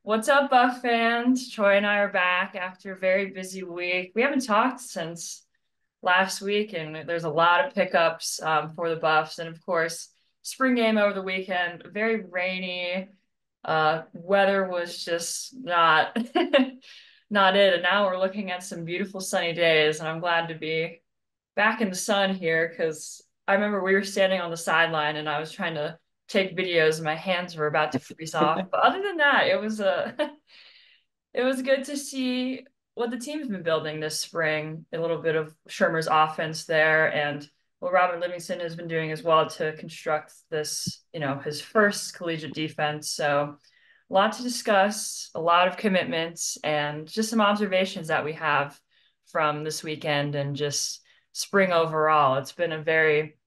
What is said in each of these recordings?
What's up, Buff fans? Troy and I are back after a very busy week. We haven't talked since last week, and there's a lot of pickups for the Buffs. And of course, spring game over the weekend, very rainy. Weather was just not not it. And now we're looking at some beautiful sunny days, and I'm glad to be back in the sun here because I remember we were standing on the sideline and I was trying to take videos and my hands were about to freeze off. But other than that, it was a it was good to see what the team's been building this spring. A little bit of Shermer's offense there and what Robin Livingston has been doing as well to construct this, his first collegiate defense. So a lot to discuss, a lot of commitments, and just some observations that we have from this weekend and just spring overall. It's been a very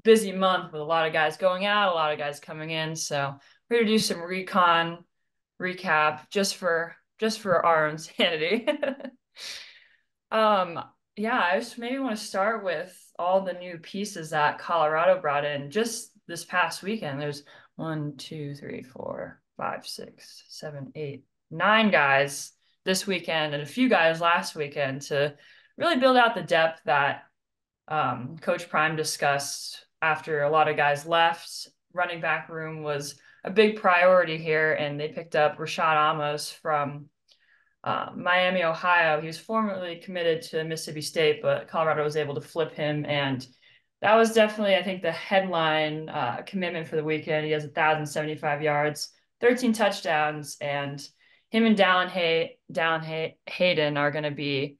busy month with a lot of guys going out, a lot of guys coming in. So we're gonna do some recon recap just for our own sanity. Um, yeah, I just maybe want to start with all the new pieces that Colorado brought in just this past weekend. There's one, two, three, four, five, six, seven, eight, nine guys this weekend and a few guys last weekend to really build out the depth that Coach Prime discussed after a lot of guys left. Running back room was a big priority here, and they picked up Rashad Amos from Miami, Ohio. He was formerly committed to Mississippi State, but Colorado was able to flip him, and that was definitely, I think, the headline commitment for the weekend. He has 1,075 yards, 13 touchdowns, and him and Dallin Hayden are going to be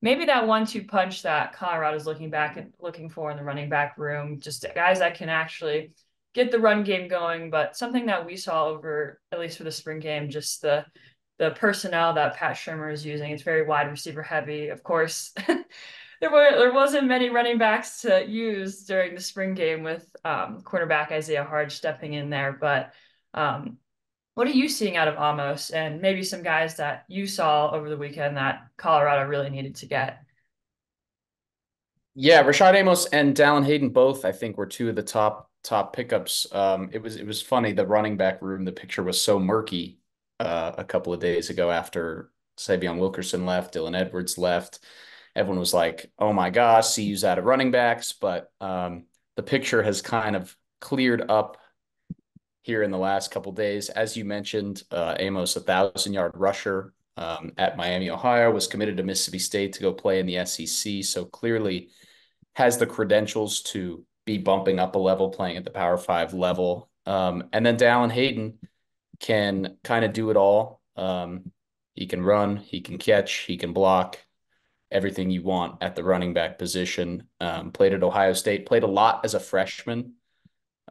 maybe that 1-2 punch that Colorado's looking for in the running back room. Just guys that can actually get the run game going, but something that we saw over, at least for the spring game, just the personnel that Pat Shurmur is using. It's very wide receiver heavy. Of course, there wasn't many running backs to use during the spring game with cornerback Isaiah Hard stepping in there. But what are you seeing out of Amos and maybe some guys that you saw over the weekend that Colorado really needed to get? Yeah, Rashad Amos and Dallin Hayden both, I think, were two of the top pickups. It was funny. The running back room, the picture was so murky a couple of days ago after Savion Wilkerson left, Dylan Edwards left. Everyone was like, "Oh my gosh, CU's out of running backs." But the picture has kind of cleared up here in the last couple of days. As you mentioned, Amos, 1,000-yard rusher at Miami, Ohio, was committed to Mississippi State to go play in the SEC. So clearly has the credentials to be bumping up a level, playing at the Power Five level. And then Dallin Hayden can kind of do it all. He can run, he can catch, he can block, everything you want at the running back position. Played at Ohio State, played a lot as a freshman,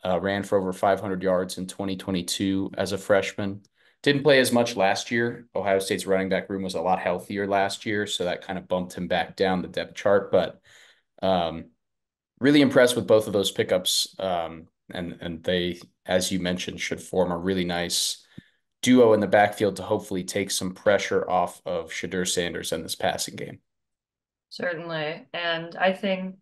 ran for over 500 yards in 2022 as a freshman. Didn't play as much last year. Ohio State's running back room was a lot healthier last year, so that kind of bumped him back down the depth chart. But um, really impressed with both of those pickups. And they, as you mentioned, should form a really nice duo in the backfield to hopefully take some pressure off of Shadur Sanders in this passing game. Certainly. And I think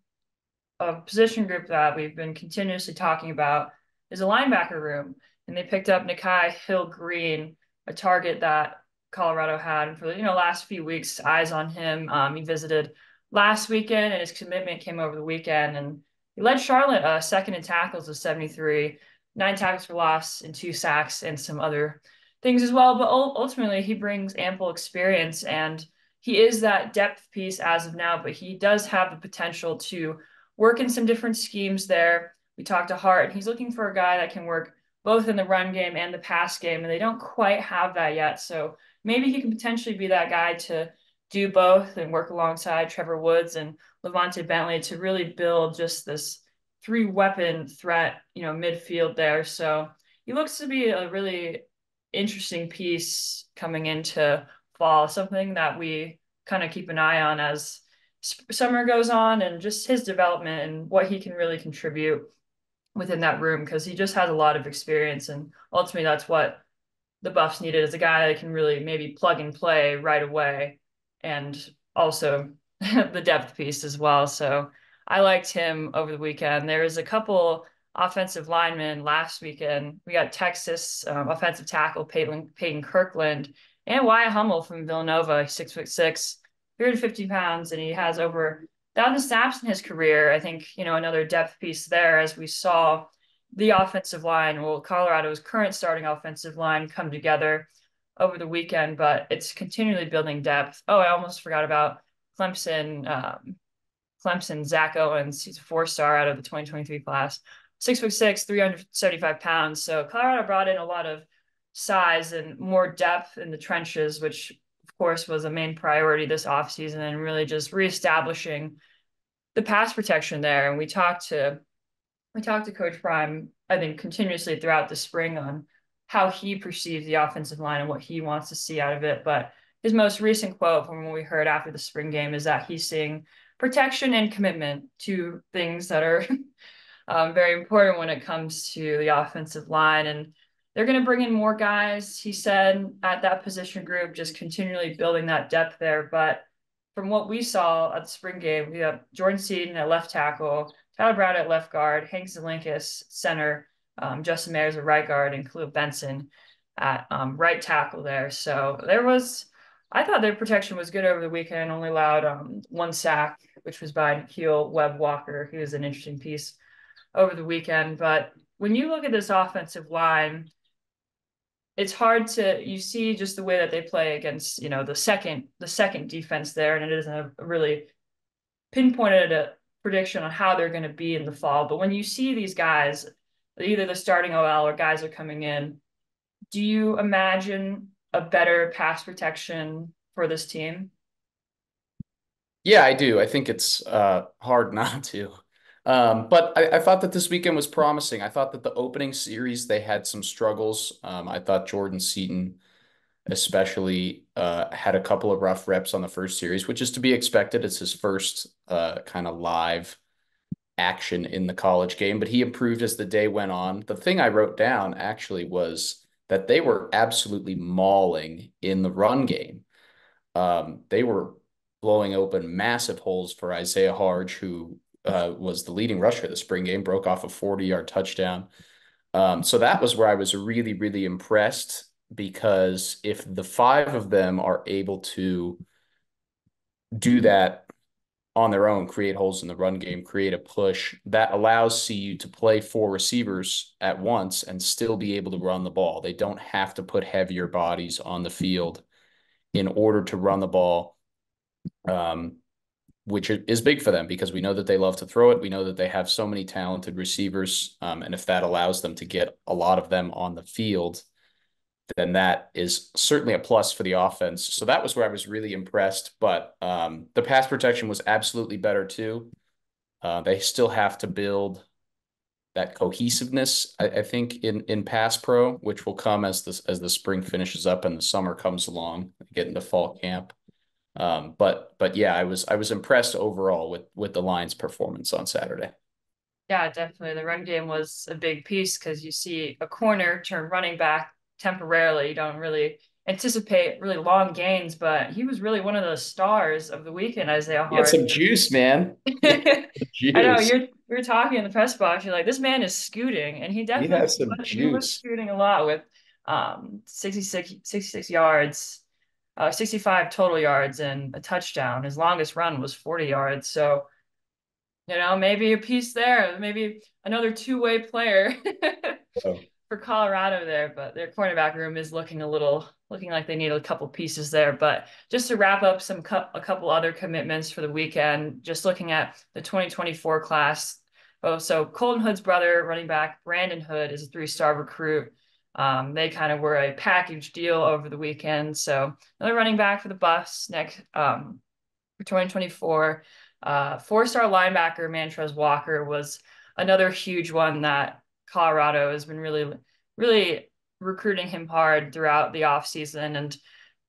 a position group that we've been continuously talking about is a linebacker room. And they picked up Nikai Hill-Green, a target that Colorado had. And for the last few weeks, eyes on him. He visited last weekend and his commitment came over the weekend. And he led Charlotte second in tackles with 73, 9 tackles for loss and 2 sacks and some other things as well. But ultimately, he brings ample experience and he is that depth piece as of now, but he does have the potential to work in some different schemes there. We talked to Hart, and he's looking for a guy that can work both in the run game and the pass game, and they don't quite have that yet. So maybe he can potentially be that guy to do both and work alongside Trevor Woods and Levante Bentley to really build just this three-weapon threat, midfield there. So he looks to be a really interesting piece coming into fall, something that we kind of keep an eye on as summer goes on and just his development and what he can really contribute within that room because he just has a lot of experience and ultimately that's what the Buffs needed is a guy that can really maybe plug and play right away and also the depth piece as well. So I liked him over the weekend. There was a couple offensive linemen last weekend. We got Texas offensive tackle Peyton Kirkland and Wyatt Hummel from Villanova, 6'6", 350 pounds, and he has over 1,000 snaps in his career. I think, another depth piece there as we saw the offensive line, well, Colorado's current starting offensive line come together over the weekend, but it's continually building depth. Oh, I almost forgot about Clemson. Clemson, Zach Owens, he's a 4-star out of the 2023 class, 6'6", 375 pounds. So Colorado brought in a lot of size and more depth in the trenches, which of course was a main priority this offseason, and really just reestablishing the pass protection there. And we talked to Coach Prime, I think, continuously throughout the spring on how he perceives the offensive line and what he wants to see out of it. But his most recent quote from what we heard after the spring game is that he's seeing protection and commitment, two things that are very important when it comes to the offensive line. And they're going to bring in more guys, he said, at that position group, just continually building that depth there. But from what we saw at the spring game, we have Jordan Seaton at left tackle, Tyler Brown at left guard, Hank Zelinkus center, Justin Mayers at right guard, and Khalil Benson at right tackle there. So I thought their protection was good over the weekend, only allowed one sack, which was by Nikhil Webb-Walker. He was an interesting piece over the weekend. But when you look at this offensive line, it's hard you see just the way that they play against, the second defense there, and it isn't a really pinpointed a prediction on how they're going to be in the fall. But when you see these guys, either the starting OL or guys are coming in, do you imagine a better pass protection for this team? Yeah, I do. I think it's hard not to. But I thought that this weekend was promising. I thought that the opening series they had some struggles. I thought Jordan Seaton especially had a couple of rough reps on the first series, which is to be expected. It's his first kind of live action in the college game, but he improved as the day went on. The thing I wrote down actually was that they were absolutely mauling in the run game. They were blowing open massive holes for Isaiah Harge, who was the leading rusher of the spring game, broke off a 40-yard touchdown. So that was where I was really, really impressed, because if the five of them are able to do that on their own, create holes in the run game, create a push, that allows CU to play four receivers at once and still be able to run the ball. They don't have to put heavier bodies on the field in order to run the ball, which is big for them because we know that they love to throw it. We know that they have so many talented receivers. And if that allows them to get a lot of them on the field, then that is certainly a plus for the offense. So that was where I was really impressed. But the pass protection was absolutely better too. They still have to build that cohesiveness, I think, in pass pro, which will come as the spring finishes up and the summer comes along, get into fall camp. But yeah, I was impressed overall with the Lions' performance on Saturday. Yeah, definitely. The run game was a big piece because you see a corner turn running back temporarily. You don't really anticipate really long gains, but he was really one of the stars of the weekend, Isaiah He had Hart. some juice, man. He had I some know juice. you're talking in the press box. You're like, this man is scooting, and he He definitely has some he was juice. scooting a lot with 66 yards, 65 total yards, and a touchdown. His longest run was 40 yards. So, maybe a piece there, maybe another two-way player Oh, for Colorado there, but their cornerback room is looking like they need a couple pieces there. But just to wrap up a couple other commitments for the weekend, just looking at the 2024 class. Oh, so Colton Hood's brother, running back Brandon Hood, is a 3-star recruit. They kind of were a package deal over the weekend. So another running back for the Buffs next for 2024. 4-star linebacker Mantrez Walker was another huge one that Colorado has been really, really recruiting him hard throughout the offseason. And,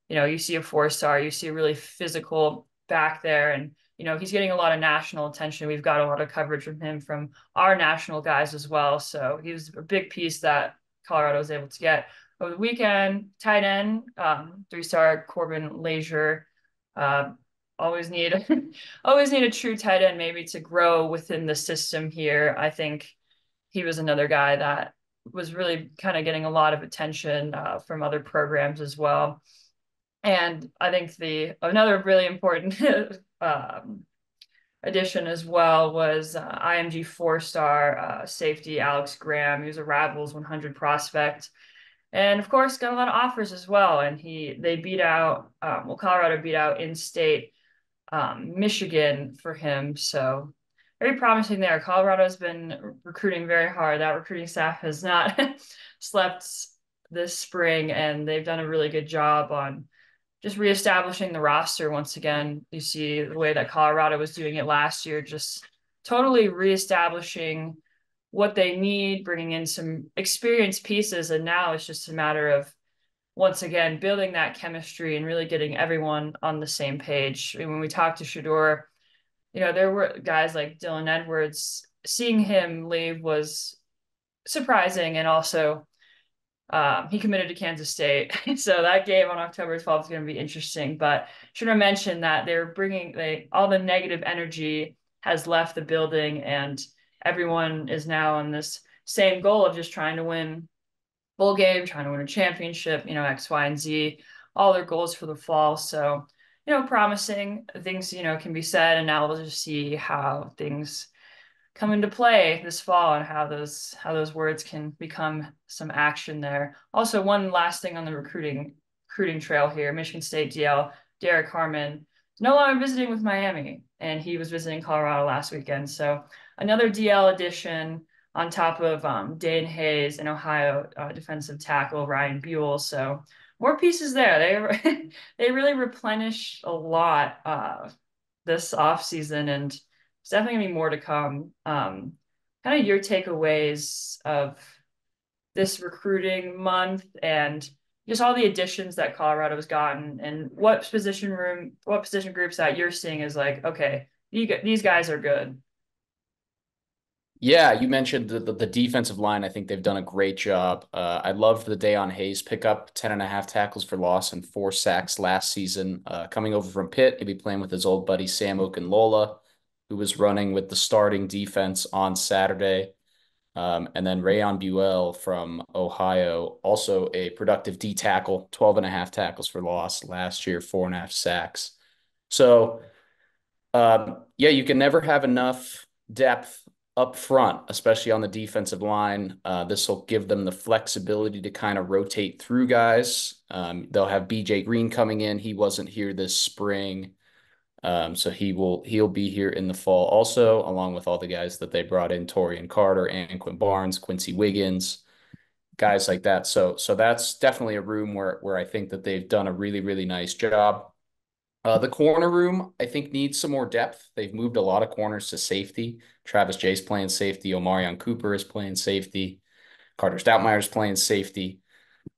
you see a 4-star, you see a really physical back there. And, he's getting a lot of national attention. We've got a lot of coverage from him from our national guys as well. So he was a big piece that Colorado was able to get over the weekend. Tight end, 3-star Corbin Leisure. Always need always need a true tight end maybe to grow within the system here. I think he was another guy that was really kind of getting a lot of attention from other programs as well. And I think the another really important addition as well was IMG four-star safety Alex Graham. He was a Ravels 100 prospect, and of course got a lot of offers as well. And they beat out Colorado beat out in-state Michigan for him. So very promising there. Colorado has been recruiting very hard. That recruiting staff has not slept this spring, and they've done a really good job on just reestablishing the roster once again. You see the way that Colorado was doing it last year, just totally reestablishing what they need, bringing in some experienced pieces, and now it's just a matter of once again building that chemistry and really getting everyone on the same page. I mean, when we talked to Shador, there were guys like Dylan Edwards. Seeing him leave was surprising, and also he committed to Kansas State. So that game on October 12th is going to be interesting. But should I mention that all the negative energy has left the building, and everyone is now on this same goal of just trying to win bowl game, trying to win a championship, X, Y, and Z, all their goals for the fall. So, promising things, can be said. And now we'll just see how things come into play this fall and how those words can become some action there. Also, one last thing on the recruiting trail here, Michigan State DL Derek Harmon is no longer visiting with Miami, and he was visiting Colorado last weekend. So another DL addition on top of Dane Hayes and Ohio defensive tackle Ryan Buell. So more pieces there. They they really replenish a lot this offseason, and there's definitely gonna be more to come. Kind of your takeaways of this recruiting month and just all the additions that Colorado's gotten, and what position groups that you're seeing is like, okay, these guys are good. Yeah, you mentioned the defensive line. I think they've done a great job. I loved the Dayon Hayes pickup, 10.5 tackles for loss and 4 sacks last season. Coming over from Pitt, he'll be playing with his old buddy Sam Okunlola, who was running with the starting defense on Saturday. And then Rayon Buell from Ohio, also a productive D tackle, 12.5 tackles for loss last year, 4.5 sacks. So yeah, you can never have enough depth up front, especially on the defensive line. This will give them the flexibility to kind of rotate through guys. They'll have BJ Green coming in. He wasn't here this spring. So he'll be here in the fall also, along with all the guys that they brought in, Torian Carter, Anquin Barnes, Quincy Wiggins, guys like that. So that's definitely a room where I think that they've done a really, really nice job. The corner room, I think, needs some more depth. They've moved a lot of corners to safety. Travis Jay's playing safety. Omarion Cooper is playing safety. Carter Stoutmeier's playing safety.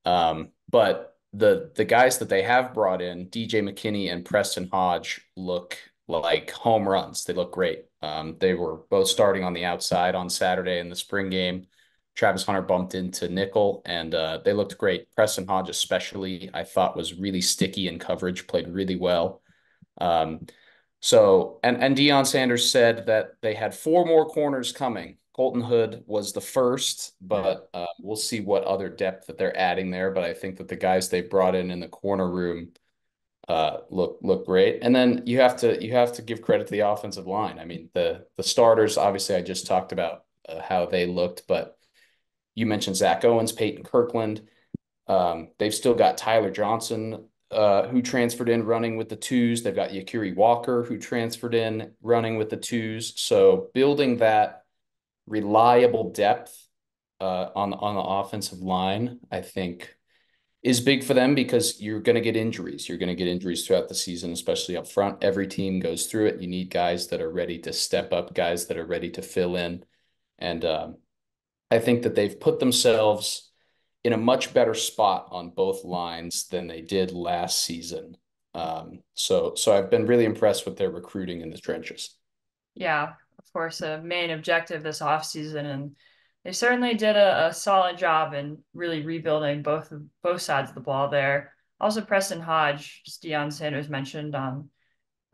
But the guys that they have brought in, DJ McKinney and Preston Hodge, look like home runs. They look great. They were both starting on the outside on Saturday in the spring game. Travis Hunter bumped into nickel, and they looked great. Preston Hodge, especially, I thought was really sticky in coverage, played really well. Um, and Deion Sanders said that they had 4 more corners coming. Colton Hood was the first, but we'll see what other depth that they're adding there. But I think that the guys they brought in the corner room look great. And then you have to give credit to the offensive line. I mean, the starters, obviously, I just talked about how they looked, but you mentioned Zach Owens, Peyton Kirkland. They've still got Tyler Johnson, who transferred in running with the twos. They've got Yakiri Walker, who transferred in running with the twos. So building that reliable depth on the offensive line, I think, is big for them because you're going to get injuries. You're going to get injuries throughout the season, especially up front. Every team goes through it. You need guys that are ready to step up, guys that are ready to fill in. And I think that they've put themselves in a much better spot on both lines than they did last season. So I've been really impressed with their recruiting in the trenches. Yeah, of course, a main objective this offseason, and they certainly did a solid job in really rebuilding both sides of the ball there. Also, Preston Hodge, just Deion Sanders mentioned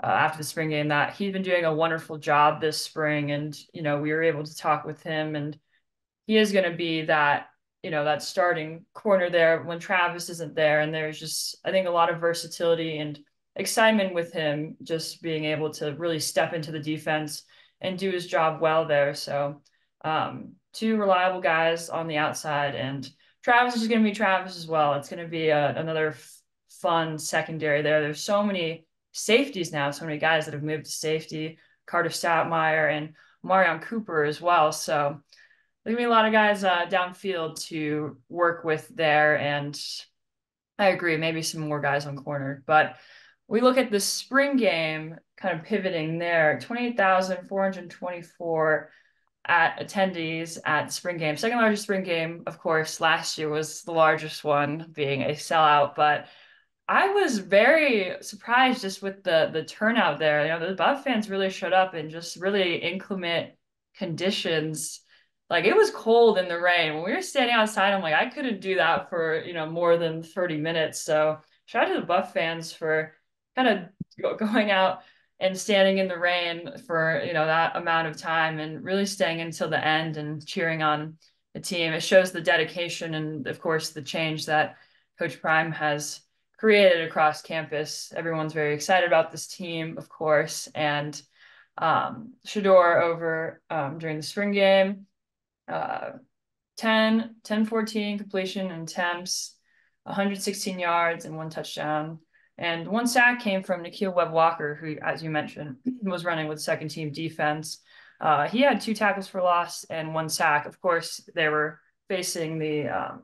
after the spring game that he's been doing a wonderful job this spring, and we were able to talk with him, and he is going to be that, that starting corner there when Travis isn't there. And there's just, I think, a lot of versatility and excitement with him just being able to really step into the defense and do his job well there. So, two reliable guys on the outside, and Travis is going to be Travis as well. It's going to be another fun secondary there. There's so many safeties now, so many guys that have moved to safety, Carter Stoutmeyer and Marion Cooper as well. So, there's gonna be a lot of guys downfield to work with there, and I agree, maybe some more guys on corner. But we look at the spring game, kind of pivoting there, 28,424 at attendees at spring game. Second largest spring game, of course. Last year was the largest one, being a sellout, but I was very surprised just with the turnout there. The Buff fans really showed up in just really inclement conditions. Like it was cold in the rain. When we were standing outside, I'm like, I couldn't do that for, more than 30 minutes. So shout out to the Buff fans for kind of going out and standing in the rain for, that amount of time and really staying until the end and cheering on the team. It shows the dedication and of course the change that Coach Prime has created across campus. Everyone's very excited about this team, of course, and Shador over during the spring game, uh, 14 completion and attempts, 116 yards and one touchdown. And one sack came from Nikhil Webb-Walker, who, as you mentioned, was running with second team defense. He had two tackles for loss and one sack. Of course, they were facing the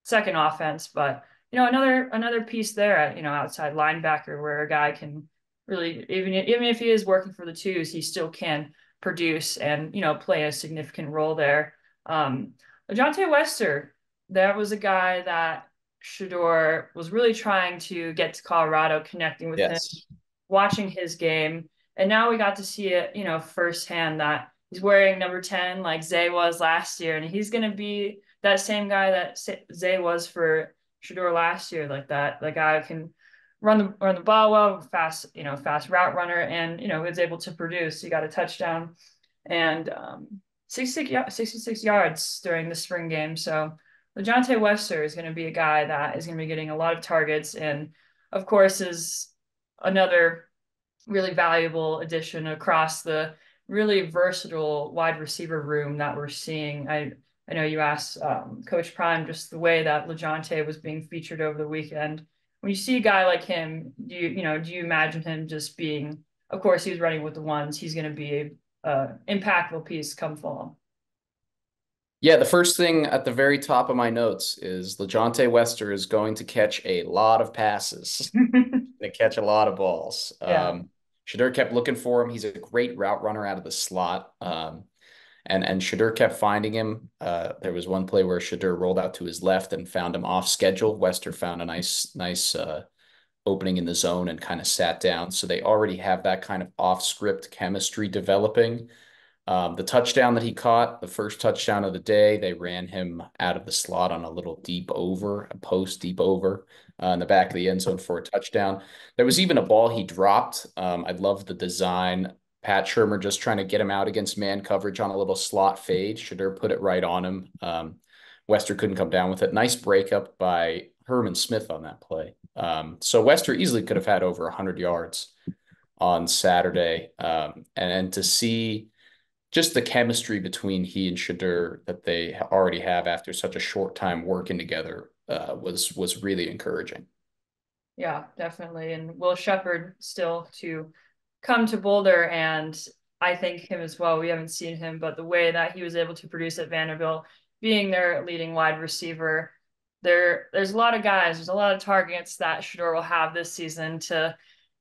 second offense, but another piece there, outside linebacker where a guy can really, even if he is working for the twos, he still can produce and play a significant role there. LeJohntay Wester, that was a guy that Shador was really trying to get to Colorado, connecting with him, Yes. watching his game. And now we got to see it, firsthand that he's wearing number 10 like Zay was last year. And he's going to be that same guy that Zay was for Shador last year, like that. The guy who can run the ball well, fast route runner, and is able to produce. He got a touchdown and 66 yards during the spring game. So LeJohntay Wester is going to be a guy that is going to be getting a lot of targets, and of course is another really valuable addition across the really versatile wide receiver room that we're seeing. I know you asked Coach Prime just the way that LeJohntay was being featured over the weekend. When you see a guy like him, do you imagine him just being? Of course, he's running with the ones. He's going to be a impactful piece come fall. Yeah, the first thing at the very top of my notes is LeJohntay Wester is going to catch a lot of passes. They catch a lot of balls. Yeah. Shadur kept looking for him. He's a great route runner out of the slot. And Shadur kept finding him. There was one play where Shadur rolled out to his left and found him off schedule. Wester found a nice opening in the zone and kind of sat down. So they already have that kind of off script chemistry developing. The touchdown that he caught, the first touchdown of the day, they ran him out of the slot on a little deep over, a post deep over in the back of the end zone for a touchdown. There was even a ball he dropped. I love the design. Pat Shermer just trying to get him out against man coverage on a little slot fade. Shadur put it right on him. Wester couldn't come down with it. Nice breakup by Herman Smith on that play. So Wester easily could have had over 100 yards on Saturday. And to see just the chemistry between he and Shadur that they already have after such a short time working together was really encouraging. Yeah, definitely. And Will Shepherd still to come to Boulder, and I think him as well. We haven't seen him, but the way that he was able to produce at Vanderbilt, being their leading wide receiver, there's a lot of guys, there's a lot of targets that Shador will have this season to,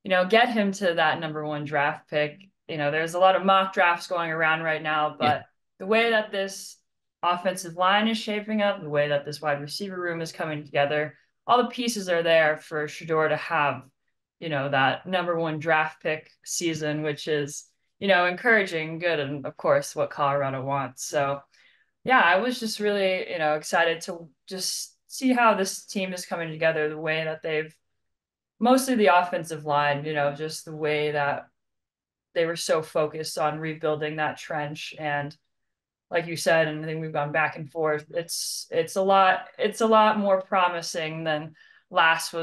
get him to that number one draft pick. There's a lot of mock drafts going around right now, Yeah. but the way that this offensive line is shaping up, the way that this wide receiver room is coming together, all the pieces are there for Shador to have, that number one draft pick season, which is, encouraging, good, and of course what Colorado wants. So yeah, I was just really, excited to just see how this team is coming together, the way that they've mostly the offensive line, just the way that they were so focused on rebuilding that trench and like you said, and I think we've gone back and forth. It's a lot more promising than last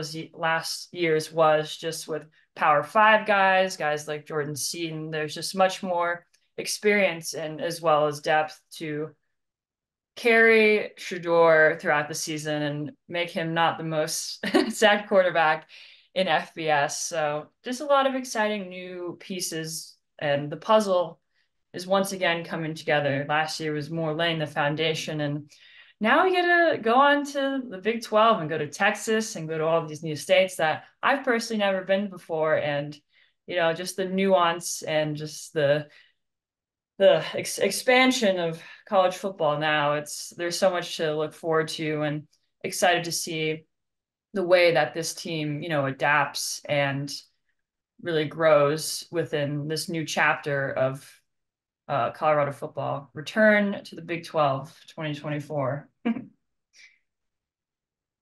year's was, just with Power Five guys like Jordan Seaton. There's just much more experience and as well as depth to carry Shador throughout the season and make him not the most sacked quarterback in FBS. So just a lot of exciting new pieces, and the puzzle is once again coming together. Last year was more laying the foundation, and now we get to go on to the Big 12 and go to Texas and go to all these new states that I've personally never been before. And, just the nuance and just the expansion of college football now. There's so much to look forward to, and excited to see the way that this team, adapts and really grows within this new chapter of Colorado football. Return to the Big 12 2024.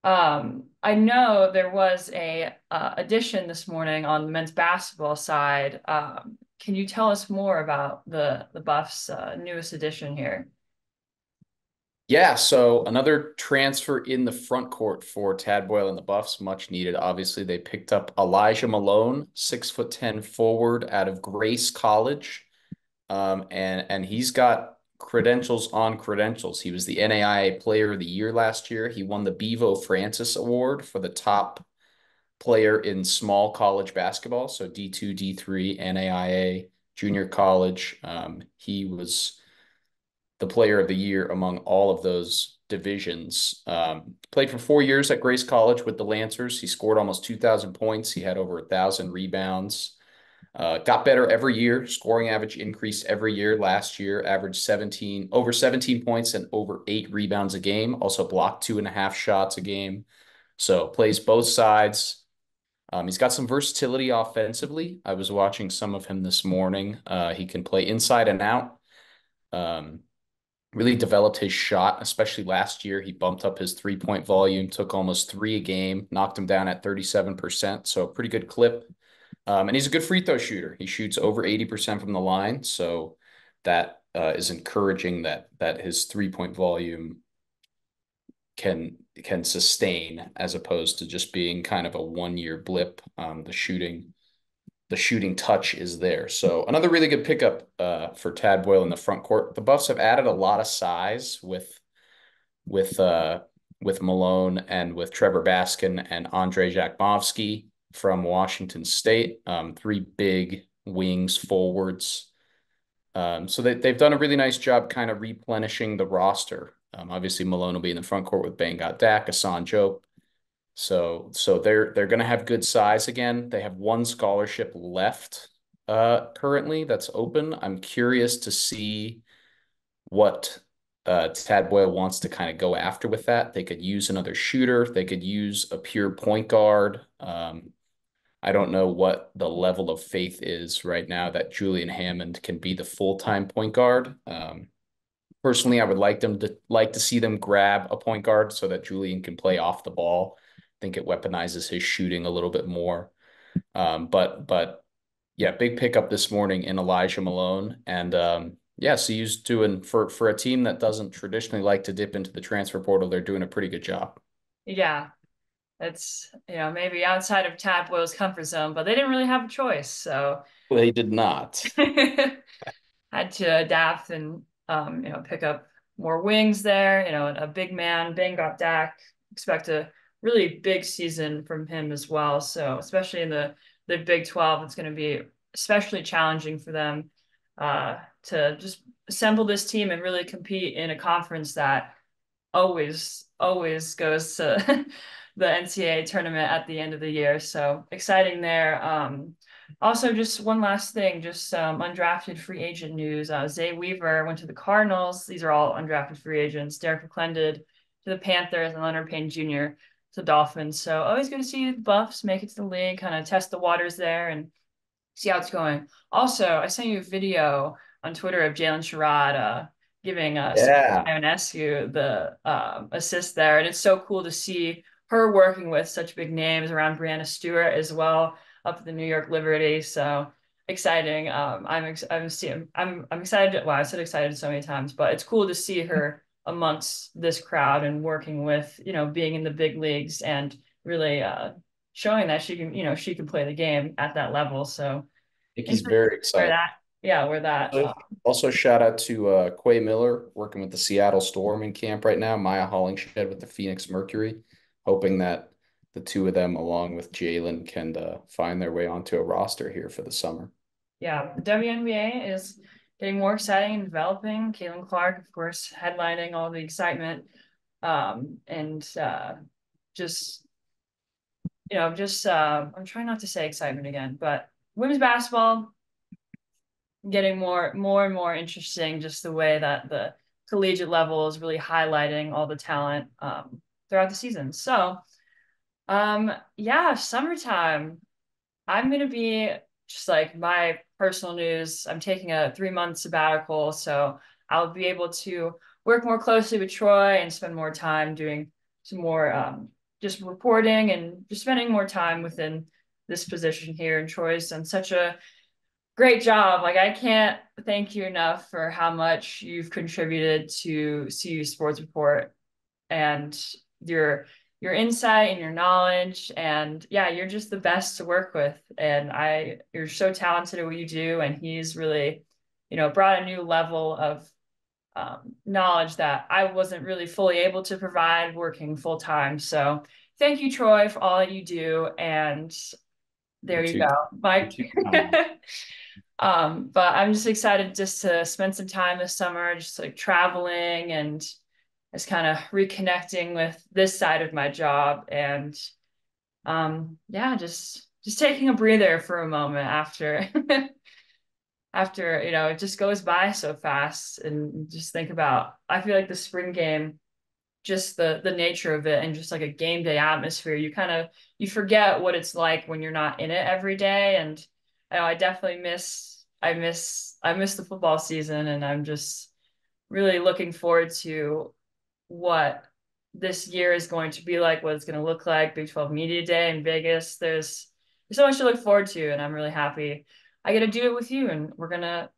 I know there was a addition this morning on the men's basketball side. Can you tell us more about the Buffs' newest addition here? Yeah, so another transfer in the front court for Tad Boyle and the Buffs, much needed. Obviously, they picked up Elijah Malone, 6'10" forward out of Grace College. And he's got credentials on credentials. He was the NAIA Player of the Year last year. He won the Bevo Francis Award for the top player in small college basketball, so D2, D3, NAIA, junior college. He was the player of the year among all of those divisions. Played for 4 years at Grace College with the Lancers. He scored almost 2,000 points. He had over 1,000 rebounds. Got better every year. Scoring average increased every year. Last year, averaged over 17 points and over 8 rebounds a game. Also blocked 2.5 shots a game. So plays both sides. He's got some versatility offensively. I was watching some of him this morning. He can play inside and out. Um, really developed his shot, especially last year. He bumped up his 3-point volume, took almost 3 a game, knocked him down at 37%. So pretty good clip. And he's a good free throw shooter. He shoots over 80% from the line. So that is encouraging that his 3-point volume can sustain as opposed to just being kind of a 1-year blip. The shooting touch is there. So another really good pickup for Tad Boyle in the front court. The Buffs have added a lot of size with uh, with Malone and with Trevor Baskin and Andre Jackmovsky from Washington State. 3 big wings forwards. So they've done a really nice job kind of replenishing the roster. Obviously, Malone will be in the front court with Bangot Dak, Asan Jope. So they're going to have good size again. They have 1 scholarship left currently that's open. I'm curious to see what Tad Boyle wants to kind of go after with that. They could use another shooter. They could use a pure point guard. I don't know what the level of faith is right now that Julian Hammond can be the full-time point guard. Personally, I would like to see them grab a point guard so that Julian can play off the ball. I think it weaponizes his shooting a little bit more. But yeah, big pickup this morning in Elijah Malone. And yeah, CU's doing for a team that doesn't traditionally like to dip into the transfer portal, they're doing a pretty good job. Yeah, it's maybe outside of Tad Boyle's comfort zone, but they didn't really have a choice, so They did not. had to adapt and pick up more wings there. A big man, Bang got Dak. Expect a really big season from him as well. So especially in the Big 12, it's going to be especially challenging for them to just assemble this team and really compete in a conference that always goes to the NCAA tournament at the end of the year. So exciting there. Also, just one last thing, just some undrafted free agent news. Zay Weaver went to the Cardinals. These are all undrafted free agents. Derek McClendon to the Panthers and Leonard Payne Jr. to the Dolphins. So always good to see the Buffs make it to the league, kind of test the waters there and see how it's going. Also, I sent you a video on Twitter of Jalen Sherrod giving Yeah. Ionescu the assist there, and it's so cool to see her working with such big names around Brianna Stewart as well up at the New York Liberty. So exciting. I'm excited. Well, I said excited so many times, but it's cool to see her amongst this crowd and working with, being in the big leagues and really showing that she can, she can play the game at that level. So Nikki's interesting very where excited. that, yeah, where that, Also, shout out to Quay Miller working with the Seattle Storm in camp right now. Maya Hollingshed with the Phoenix Mercury, hoping that the two of them, along with Jalen, can find their way onto a roster here for the summer. yeah, the WNBA is getting more exciting and developing. Caitlin Clark, of course, headlining all the excitement. And just I'm trying not to say excitement again, but women's basketball getting more and more interesting, just the way that the collegiate level is really highlighting all the talent throughout the season. So yeah, summertime. I'm gonna be just like my personal news. I'm taking a 3 month sabbatical, so I'll be able to work more closely with Troy and spend more time doing some more just reporting and just spending more time within this position here. And Troy's done such a great job. Like I can't thank you enough for how much you've contributed to CU Sports Report and your your insight and your knowledge. And yeah, you're just the best to work with. And you're so talented at what you do. And he's really, brought a new level of knowledge that I wasn't really fully able to provide working full time. So thank you, Troy, for all that you do. And there You're you too, go, you're Mike. too kind. But I'm just excited just to spend some time this summer, just like traveling and just kind of reconnecting with this side of my job. And yeah, just taking a breather for a moment after after, it just goes by so fast. And just think about, I feel like the spring game, just the nature of it and just like a game day atmosphere, you forget what it's like when you're not in it every day. And I know I definitely miss the football season, and I'm just really looking forward to what this year is going to be like, what it's going to look like. Big 12 Media Day in Vegas. There's so much to look forward to, and I'm really happy I get to do it with you. And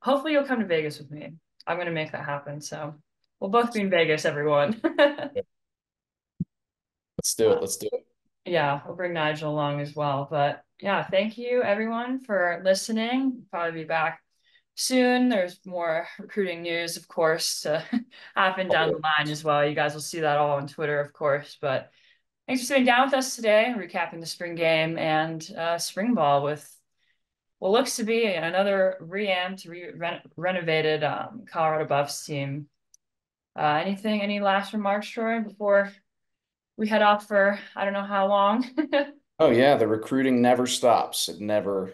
hopefully you'll come to Vegas with me. I'm gonna make that happen. So we'll both be in Vegas, everyone. Let's do it. Let's do it. Yeah, we'll bring Nigel along as well. But yeah, thank you everyone for listening. Probably be back soon. There's more recruiting news, of course, to happen down the line as well. You guys will see that all on Twitter, of course. But thanks for sitting down with us today, recapping the spring game and spring ball with what looks to be another renovated Colorado Buffs team. Any last remarks, Troy, before we head off for I don't know how long? Oh yeah, the recruiting never stops. It never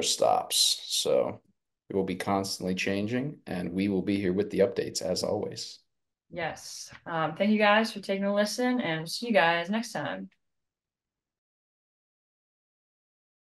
stops. So it will be constantly changing, and we will be here with the updates as always. Yes. Thank you guys for taking a listen, and we'll see you guys next time.